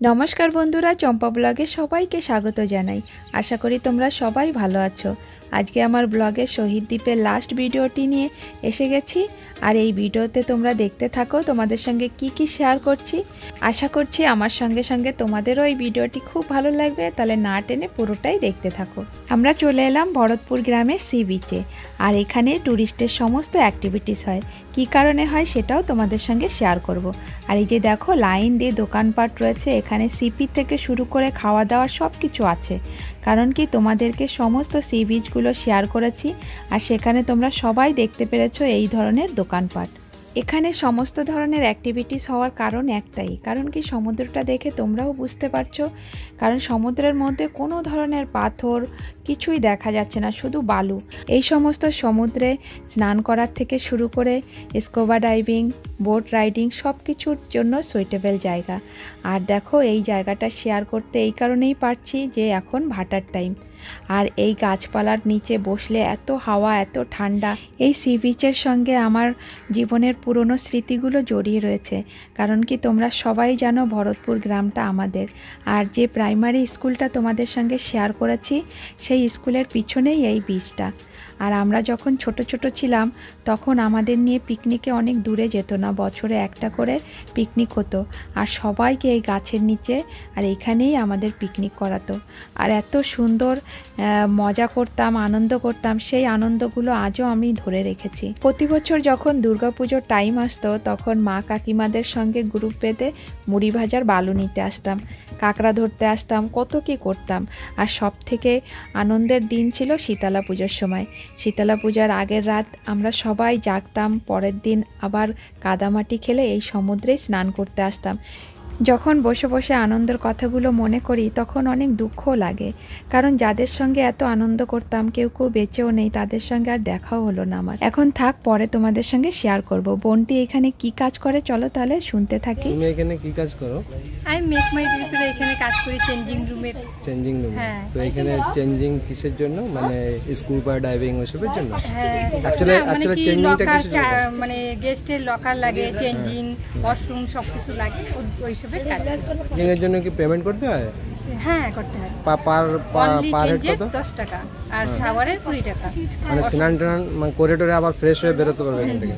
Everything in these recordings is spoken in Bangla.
নমস্কার বন্ধুরা, চম্পা ব্লগে সবাইকে স্বাগত জানাই। আশা করি তোমরা সবাই ভালো আছো। আজকে আমার ব্লগে শহীদ দ্বীপের লাস্ট ভিডিওটি নিয়ে এসে গেছি। আর এই ভিডিওতে তোমরা দেখতে থাকো তোমাদের সঙ্গে কি শেয়ার করছি। আশা করছি আমার সঙ্গে সঙ্গে তোমাদেরও এই ভিডিওটি খুব ভালো লাগবে, তাহলে না টেনে পুরোটাই দেখতে থাকো। আমরা চলে এলাম ভরতপুর গ্রামের সি বিচে। আর এখানে ট্যুরিস্টের সমস্ত অ্যাক্টিভিটিস হয়, কী কারণে হয় সেটাও তোমাদের সঙ্গে শেয়ার করব। আর এই যে দেখো, লাইন দিয়ে দোকানপাট রয়েছে, এখানে সিপি থেকে শুরু করে খাওয়া দাওয়া সব কিছু আছে। কারণ কি, তোমাদেরকে সমস্ত সি বিচগুলো শেয়ার করেছি, আর সেখানে তোমরা সবাই দেখতে পেরেছো এই ধরনের দোকানপাট। এখানে সমস্ত ধরনের অ্যাক্টিভিটিস হওয়ার কারণ একটাই, কারণ কি সমুদ্রটা দেখে তোমরাও বুঝতে পারছো। কারণ সমুদ্রের মধ্যে কোনো ধরনের পাথর কিছুই দেখা যাচ্ছে না, শুধু বালু। এই সমস্ত সমুদ্রে স্নান করার থেকে শুরু করে স্কুবা ডাইভিং, বোট রাইডিং সব কিছুর জন্য সুইটেবল জায়গা। আর দেখো, এই জায়গাটা শেয়ার করতে এই কারণেই পারছি যে এখন ভাটার টাইম, আর এই গাছপালার নিচে বসলে এত হাওয়া, এত ঠান্ডা। এই সি বিচের সঙ্গে আমার জীবনের পুরনো স্মৃতিগুলো জড়িয়ে রয়েছে। কারণ কি, তোমরা সবাই জানো ভরতপুর গ্রামটা আমাদের। আর যে প্রাইমারি স্কুলটা তোমাদের সঙ্গে শেয়ার করেছি, সেই স্কুলের পিছনেই এই বিচটা। আর আমরা যখন ছোট ছোট ছিলাম তখন আমাদের নিয়ে পিকনিকে অনেক দূরে যেত না, বছরে একটা করে পিকনিক হতো। আর সবাইকে এই গাছের নিচে আর এইখানেই আমাদের পিকনিক করাতো। আর এত সুন্দর মজা করতাম, আনন্দ করতাম, সেই আনন্দগুলো আজও আমি ধরে রেখেছি। প্রতি বছর যখন দুর্গাপুজোর টাইম আসতো তখন মা কাকিমাদের সঙ্গে গ্রুপ বেঁধে মুড়ি ভাজার বালু নিতে আসতাম, কাঁকড়া ধরতে আসতাম, কত কি করতাম। আর সব থেকে আনন্দের দিন ছিল শীতলা পুজোর সময়। শীতলা পূজার আগের রাত আমরা সবাই জাগতাম, পরের দিন আবার কাদামাটি খেলে এই সমুদ্রেই স্নান করতে আসতাম। যখন বসে বসে আনন্দের কথাগুলো মনে করি তখন অনেক দুঃখও লাগে, কারণ যাদের সঙ্গে এত আনন্দ করতাম কেউ বেঁচেও নেই, তাদের সঙ্গে আর দেখাও হলো না আমার। এখন থাক, পরে তোমাদের সঙ্গে শেয়ার করব। বোনটি এখানে কি কাজ করে চলো তাহলে শুনতে থাকি। তুমি এখানে কি কাজ করো? আমি মেক মাই ট্রিপে এখানে কাজ করি, চেঞ্জিং রুমে। Changing room? হ্যাঁ। তো এখানে চেঞ্জিং কিসের জন্য, মানে স্কুবা ডাইভিং ওসবের জন্য? হ্যাঁ, অ্যাকচুয়ালি চেঞ্জিংটা কিসের জন্য? মানে গেস্টের লকার লাগে, চেঞ্জিং, ওয়াশরুম সবকিছু লাগে, ওইসবের কাজ। চেঞ্জিং এর জন্য কি পেমেন্ট করতে হয়? হ্যাঁ, করতে হয়। পার হেড কত? 10 টাকা, আর শাওয়ারের 20 টাকা। মানে স্নান টান মানে করিডোরে আবার ফ্রেশ হয়ে বেরোতে পারবে এখান থেকে,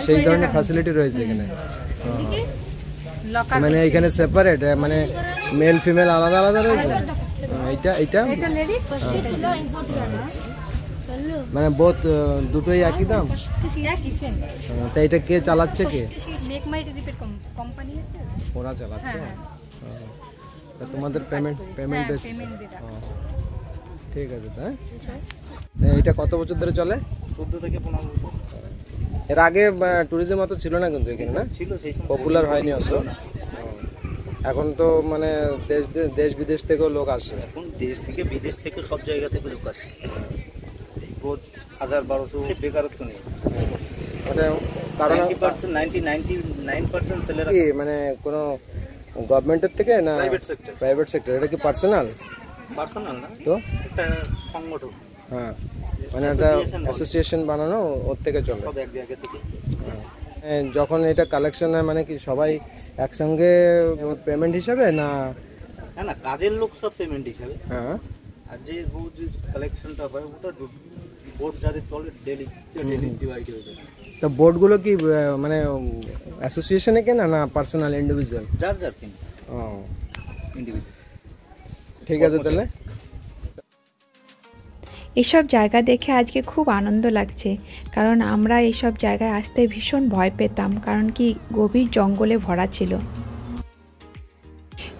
সেই ধরনের ফ্যাসিলিটি রয়েছে এখানে। লকার মানে এখানে সেপারেট, মানে মেল ফিমেল আলাদা আলাদা রয়েছে? এটা লেডিস, মানে বোথ দুটোই একই দাম? একই সেম। তা এটা কে চালাচ্ছে? কে? মেক মাই ট্রিপের কোম্পানি আছে, ওরা চালাচ্ছে? হ্যাঁ। তা তোমাদের পেমেন্ট পেমেন্ট বেশ? দিয়ে রাখা। ঠিক আছে। এটা কত বছর ধরে চলে? 14 থেকে 15 বছর। এর আগে ট্যুরিজম অত ছিল না কিন্তু এখানে, না? ছিল, সেই সময় পপুলার হয়নি অত। এখন তো মানে দেশ বিদেশ থেকেও লোক আসে। এখন দেশ থেকে বিদেশ থেকে সব জায়গা থেকে লোক আসে। রোজ 1000-1200 বেকারত্ব নেই। ওটা কারণ 99% ছেলেরা কি, মানে কোনো গভর্নমেন্টের থেকে না প্রাইভেট সেক্টর? এটা কি পার্সোনাল না তো? একটা সংগঠন, হ্যাঁ, মানে একটা অ্যাসোসিয়েশন বানানো, ওর থেকে চলে সব এক জায়গা থেকে। যখন এটা কালেকশন হয় মানে কি সবাই একসঙ্গে পেমেন্ট হিসাবে না? না, কাজের লোক সব পেমেন্ট হিসাবে। হ্যাঁ। আর যে কালেকশনটা হয় ওটা বোর্ড যাদের চলে ডেলি ডিভাইড হয়ে যায়। তো বোর্ডগুলো কি মানে অ্যাসোসিয়েশনে কেনা না পার্সোনাল ইন্ডিভিজুয়াল? যার কিনে। ও, ইন্ডিভিজুয়াল। ঠিক আছে তাহলে। এসব জায়গা দেখে আজকে খুব আনন্দ লাগছে, কারণ আমরা এইসব জায়গায় আসতে ভীষণ ভয় পেতাম, কারণ কি গভীর জঙ্গলে ভরা ছিল।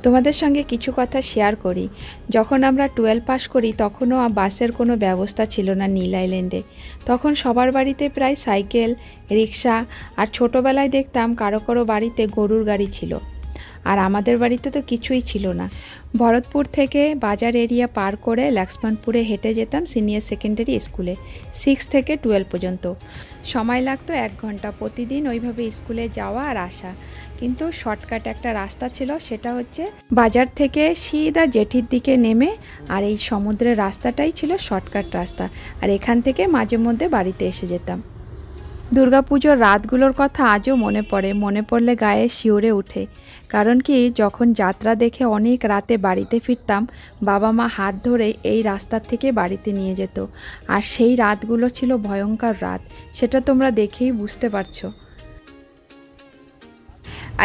তোমাদের সঙ্গে কিছু কথা শেয়ার করি। যখন আমরা 12 পাস করি তখনও বাসের কোনো ব্যবস্থা ছিল না নীল আইল্যান্ডে। তখন সবার বাড়িতে প্রায় সাইকেল, রিক্সা, আর ছোটোবেলায় দেখতাম কারো কারো বাড়িতে গরুর গাড়ি ছিল। আর আমাদের বাড়িতে তো কিছুই ছিল না। ভরতপুর থেকে বাজার এরিয়া পার করে লক্ষ্মণপুরে হেঁটে যেতাম সিনিয়র সেকেন্ডারি স্কুলে, 6 থেকে 12 পর্যন্ত। সময় লাগতো 1 ঘন্টা প্রতিদিন ওইভাবে স্কুলে যাওয়া আর আসা। কিন্তু শর্টকাট একটা রাস্তা ছিল, সেটা হচ্ছে বাজার থেকে সিধা জেঠির দিকে নেমে, আর এই সমুদ্রের রাস্তাটাই ছিল শর্টকাট রাস্তা। আর এখান থেকে মাঝে মধ্যে বাড়িতে এসে যেতাম। দুর্গাপুজোর রাতগুলোর কথা আজও মনে পড়লে গায়ে শিউরে ওঠে। কারণ কি, যখন যাত্রা দেখে অনেক রাতে বাড়িতে ফিরতাম, বাবা মা হাত ধরে এই রাস্তার থেকে বাড়িতে নিয়ে যেত। আর সেই রাতগুলো ছিল ভয়ঙ্কর রাত, সেটা তোমরা দেখেই বুঝতে পারছো।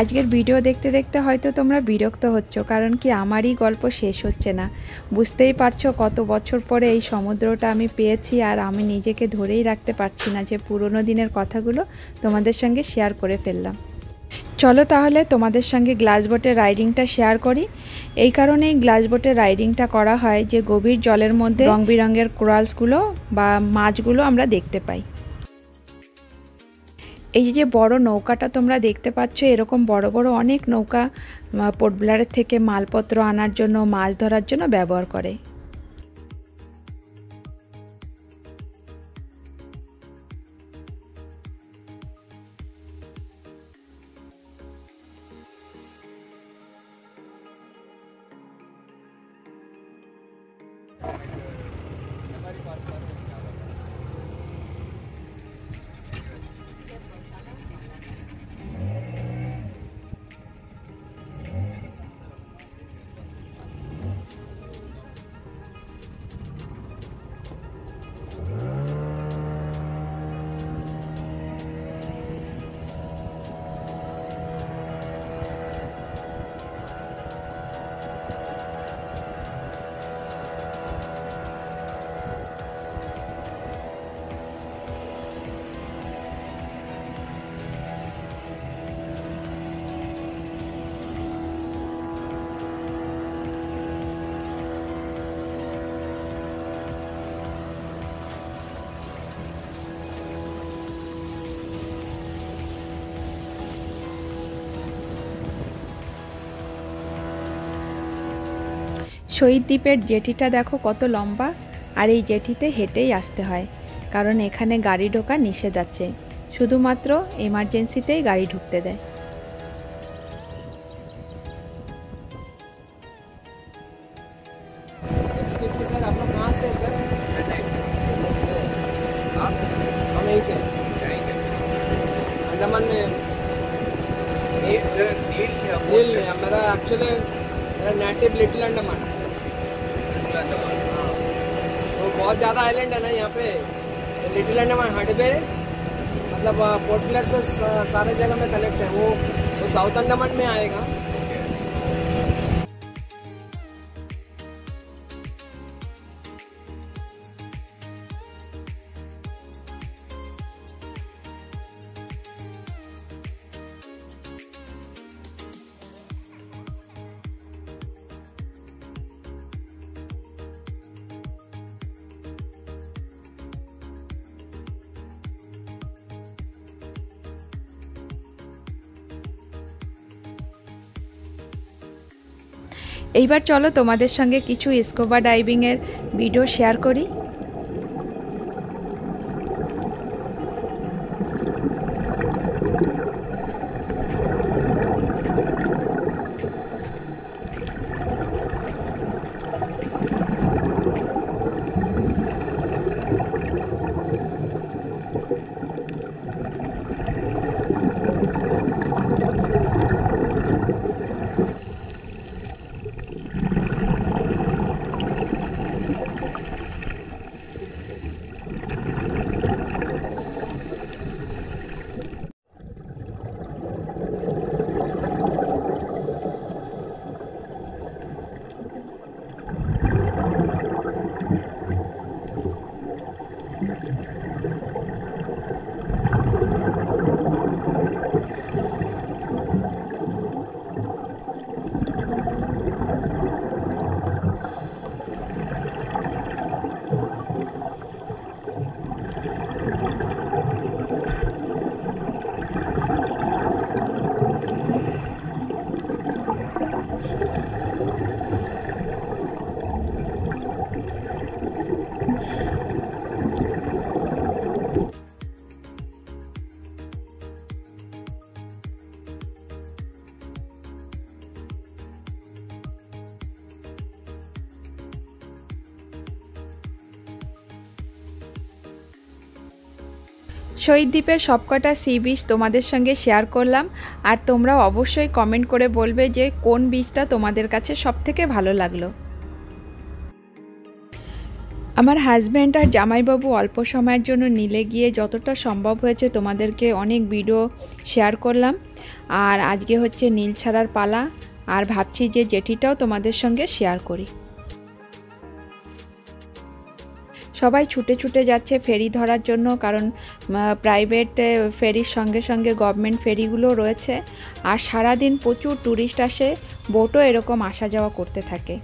আজকের ভিডিও দেখতে দেখতে হয়তো তোমরা বিরক্ত হচ্ছ, কারণ কি আমারই গল্প শেষ হচ্ছে না। বুঝতেই পারছো কত বছর পরে এই সমুদ্রটা আমি পেয়েছি, আর আমি নিজেকে ধরেই রাখতে পারছি না যে পুরনো দিনের কথাগুলো তোমাদের সঙ্গে শেয়ার করে ফেললাম। চলো তাহলে তোমাদের সঙ্গে গ্লাস বোটের রাইডিংটা শেয়ার করি। এই কারণেই গ্লাস বোটের রাইডিংটা করা হয় যে গভীর জলের মধ্যে রং বেরঙের কোরালসগুলো বা মাছগুলো আমরা দেখতে পাই। এই যে বড় নৌকাটা তোমরা দেখতে পাচ্ছ, এরকম বড় বড় অনেক নৌকা পোর্ট ব্লেয়ারের থেকে মালপত্র আনার জন্য, মাছ ধরার জন্য ব্যবহার করে। শহীদ দ্বীপের জেটিটা দেখো কত লম্বা, আর এই জেটিতে হেঁটেই আসতে হয়, কারণ এখানে গাড়ি ঢোকা নিষেধ আছে, শুধুমাত্র এমার্জেন্সিতেই গাড়ি ঢুকতে দেয়। एक्सक्यूज मी सर, आप लोग कहाँ से सर? चेन्नई से। आप? हम यहीं पे अंडमान में। नील मेरा एक्चुअली मेरा नेटिव लिटिल अंडमान। हाँ, तो बहुत ज़्यादा आइलैंड है ना यहाँ पे। तो लिटिल अंडमान हट पे मतलब पोर्ट ब्लेयर से सारे जगह में कनेक्ट है। वो साउथ अंडमान में आएगा। এইবার চলো তোমাদের সঙ্গে কিছু স্কুবা ডাইভিংয়ের ভিডিও শেয়ার করি। শহীদ দ্বীপের সবকটা সি বিচ তোমাদের সঙ্গে শেয়ার করলাম, আর তোমরাও অবশ্যই কমেন্ট করে বলবে যে কোন বিচটা তোমাদের কাছে সবথেকে ভালো লাগলো। আমার হাজব্যান্ড আর জামাইবাবু অল্প সময়ের জন্য নিলে গিয়ে যতটা সম্ভব হয়েছে তোমাদেরকে অনেক ভিডিও শেয়ার করলাম। আর আজকে হচ্ছে নীল ছাড়ার পালা, আর ভাবছি যে জেটিটাও তোমাদের সঙ্গে শেয়ার করি। সবাই ছুটে ছুটে যাচ্ছে ফেরি ধরার জন্য, কারণ প্রাইভেট ফেরির সঙ্গে সঙ্গে গভর্নমেন্ট ফেরিগুলো রয়েছে। আর সারাদিন প্রচুর ট্যুরিস্ট আসে, বোটও এরকম আসা যাওয়া করতে থাকে।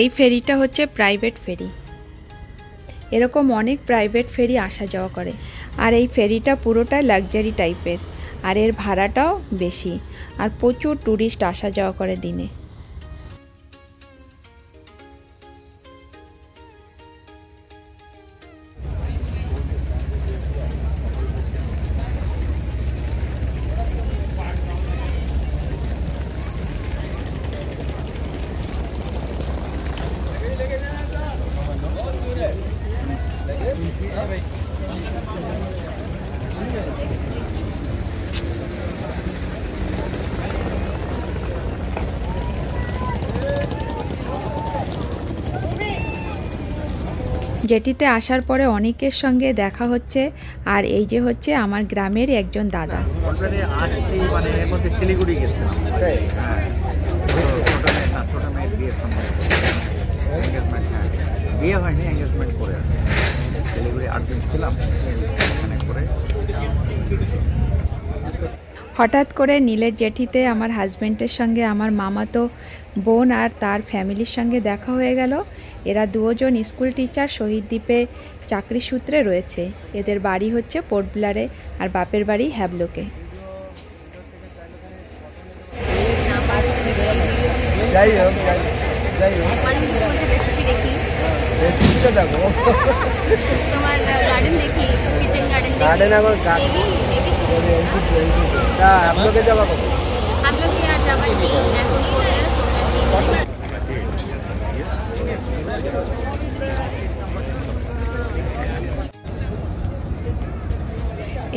এই ফেরিটা হচ্ছে প্রাইভেট ফেরি। এরকম অনেক প্রাইভেট ফেরি আসা যাওয়া করে, আর এই ফেরিটা পুরোটা লাক্সারি টাইপের, আর এর ভাড়াটাও বেশি, আর প্রচুর ট্যুরিস্ট আসা যাওয়া করে দিনে। জেটিতে আসার পরে অনেকের সঙ্গে দেখা হচ্ছে, আর এই যে হচ্ছে আমার গ্রামের একজন দাদা। আসছি মানে এর মধ্যে শিলিগুড়ি গেছিলাম, ছোট মেয়ের বিয়ের সময় এঙ্গেজমেন্ট, বিয়ে হয়নি, এঙ্গেজমেন্ট করে আসছি। শিলিগুড়ি 8 দিন ছিলাম, এখানে করে। হঠাৎ করে নীলের জেঠিতে আমার হাজব্যান্ডের সঙ্গে আমার মামাতো বোন আর তার ফ্যামিলির সঙ্গে দেখা হয়ে গেল। এরা দুজন স্কুল টিচার, শহীদ দ্বীপে চাকরি সূত্রে রয়েছে। এদের বাড়ি হচ্ছে পোর্ট ব্লেয়ারে, আর বাপের বাড়ি হ্যাবলোকে। যাই হোক রেসিপিটা দেখো, তোমার গার্ডেন দেখি, কিচেন গার্ডেন দেখি। गार्डन আমার हम लोग के जावा कब हम लोग यहाँ जावा नहीं, এখন করলে তোমরা কি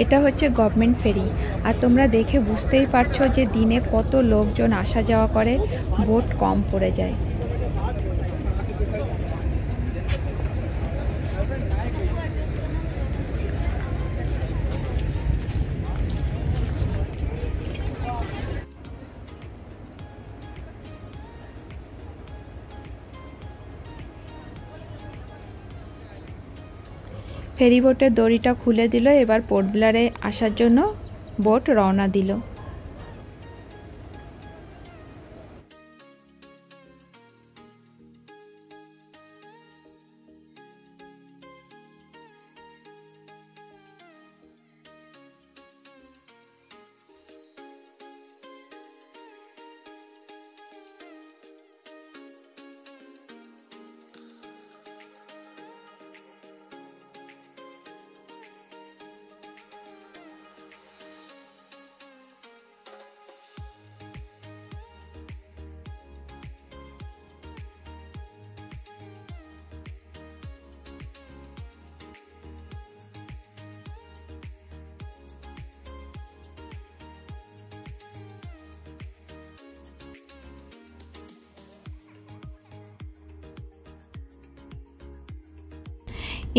এটা হচ্ছে গভর্নমেন্ট ফেরি, আর তোমরা দেখে বুঝতেই পারছো যে দিনে কত লোকজন আসা যাওয়া করে, বোট কম পড়ে যায়। ফেরিবোটের দড়িটা খুলে দিল, এবার পোর্ট ব্লেয়ারে আসার জন্য বোট রওনা দিল।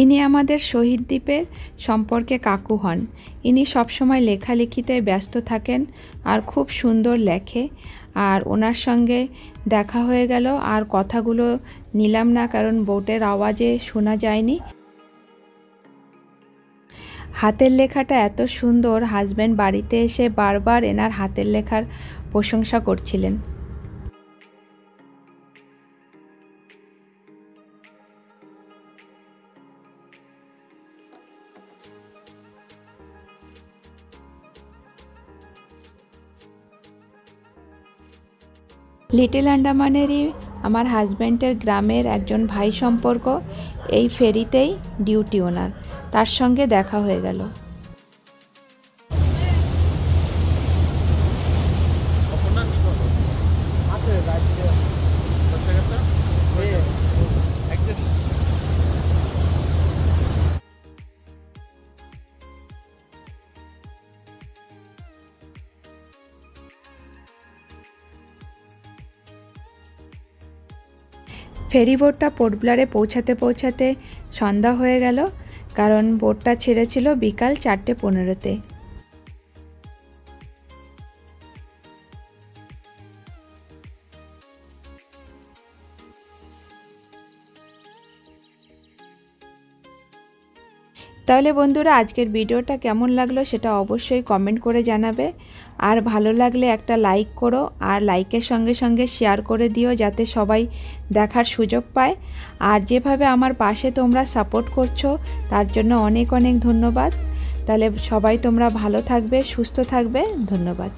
ইনি আমাদের শহীদ দ্বীপের সম্পর্কে কাকু হন। ইনি সবসময় লেখালেখিতে ব্যস্ত থাকেন আর খুব সুন্দর লেখে। আর ওনার সঙ্গে দেখা হয়ে গেল, আর কথাগুলো নিলাম না কারণ বোটের আওয়াজে শোনা যায়নি। হাতের লেখাটা এত সুন্দর, হাজব্যান্ড বাড়িতে এসে বারবার এনার হাতের লেখার প্রশংসা করছিলেন। লিটল আন্ডামানেরই আমার হাজব্যান্ডের গ্রামের একজন ভাই সম্পর্ক এই ফেরিতেই ডিউটি ওনার, তার সঙ্গে দেখা হয়ে গেল। ফেরি বোটটা পোর্ট ব্লেয়ারে পৌঁছাতে পৌঁছাতে সন্ধ্যা হয়ে গেল, কারণ বোটটা ছেড়েছিল বিকাল 4:15-তে। তাহলে বন্ধুরা, আজকের ভিডিওটা কেমন লাগলো সেটা অবশ্যই কমেন্ট করে জানাবে। আর ভালো লাগলে একটা লাইক করো, আর লাইকের সঙ্গে সঙ্গে শেয়ার করে দিও যাতে সবাই দেখার সুযোগ পায়। আর যেভাবে আমার পাশে তোমরা সাপোর্ট করছো তার জন্য অনেক অনেক ধন্যবাদ। তাহলে সবাই তোমরা ভালো থাকবে, সুস্থ থাকবে। ধন্যবাদ।